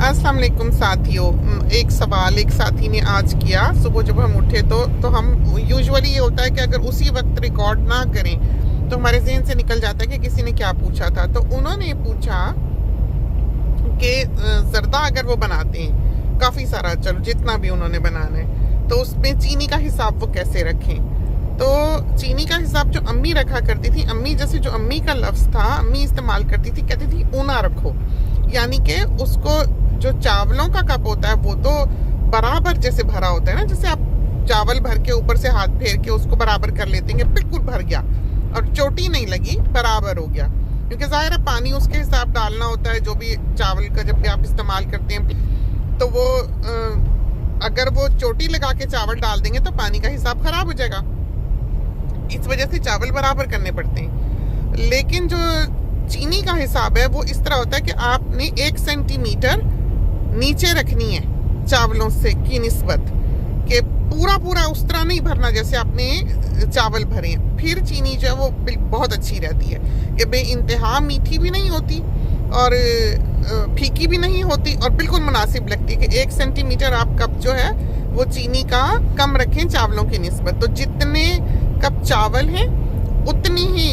अस्सलाम वालेकुम साथियों। एक सवाल एक साथी ने आज किया सुबह जब हम उठे तो हम यूजुअली ये होता है कि अगर उसी वक्त रिकॉर्ड ना करें तो हमारे जहन से निकल जाता है कि किसी ने क्या पूछा था। तो उन्होंने पूछा कि जर्दा अगर वो बनाते हैं काफ़ी सारा, चलो जितना भी उन्होंने बनाना है, तो उसमें चीनी का हिसाब वो कैसे रखें। तो चीनी का हिसाब जो अम्मी रखा करती थी, अम्मी जैसे जो अम्मी का लफ्ज़ था अम्मी इस्तेमाल करती थी, कहती थी ऊना रखो, यानी कि उसको जो चावलों का कप होता है वो तो बराबर जैसे भरा होता है ना, जैसे आप चावल भर के ऊपर से हाथ फेर के उसको बराबर कर लेते हैं, बिल्कुल भर गया और चोटी नहीं लगी, बराबर हो गया। क्योंकि जाहिर है पानी उसके हिसाब डालना होता है जो भी चावल का जब भी आप इस्तेमाल करते हैं, तो वो अगर वो चोटी लगा के चावल डाल देंगे तो पानी का हिसाब खराब हो जाएगा। इस वजह से चावल बराबर करने पड़ते हैं। लेकिन जो चीनी का हिसाब है वो इस तरह होता है कि आपने 1 सेंटीमीटर नीचे रखनी है चावलों से की निस्बत, कि पूरा उस तरह नहीं भरना जैसे आपने चावल भरे हैं। फिर चीनी जो है वो बहुत अच्छी रहती है कि बेइंतहा मीठी भी नहीं होती और फीकी भी नहीं होती और बिल्कुल मुनासिब लगती है कि 1 सेंटीमीटर आप कप जो है वो चीनी का कम रखें चावलों की निस्बत। तो जितने कप चावल हैं उतनी ही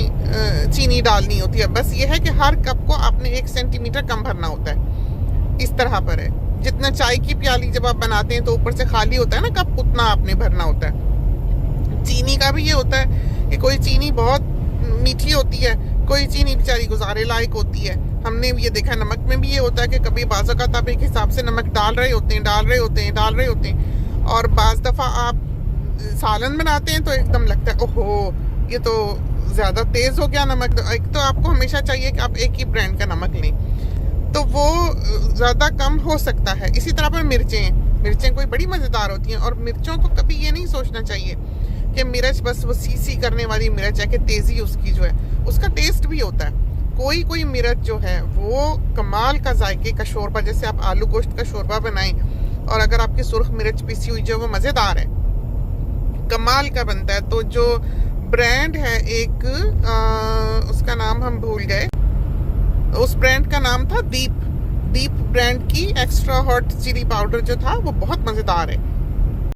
चीनी डालनी होती है। बस ये है कि हर कप को आपने 1 सेंटीमीटर कम भरना होता है। इस तरह पर है, जितना चाय की प्याली जब आप बनाते हैं तो ऊपर से खाली होता है ना कप, उतना आपने भरना होता है। चीनी का भी ये होता है कि कोई चीनी बहुत मीठी होती है, कोई चीनी बेचारी गुजारे लायक होती है। हमने ये देखा नमक में भी ये होता है कि कभी बाज़ औक़ात आप एक हिसाब से नमक डाल रहे होते हैं और बाज़ दफ़ा आप सालन बनाते हैं तो एकदम लगता है ओहो ये तो ज़्यादा तेज़ हो गया नमक। एक तो आपको हमेशा चाहिए कि आप एक ही ब्रांड का नमक लें, तो वो ज़्यादा कम हो सकता है। इसी तरह पर मिर्चें कोई बड़ी मज़ेदार होती हैं और मिर्चों को कभी ये नहीं सोचना चाहिए कि मिर्च बस वो सी करने वाली मिर्च है कि तेज़ी उसकी जो है, उसका टेस्ट भी होता है। कोई मिर्च जो है वो कमाल का जायके का शोरबा, जैसे आप आलू गोश्त का शोरबा बनाएं और अगर आपकी सुर्ख मिर्च पीसी हुई जो वो मज़ेदार है, कमाल का बनता है। तो जो ब्रांड है एक उसका नाम हम भूल गए, उस ब्रांड का नाम था दीप ब्रांड की एक्स्ट्रा हॉट चिली पाउडर जो था वो बहुत मज़ेदार है।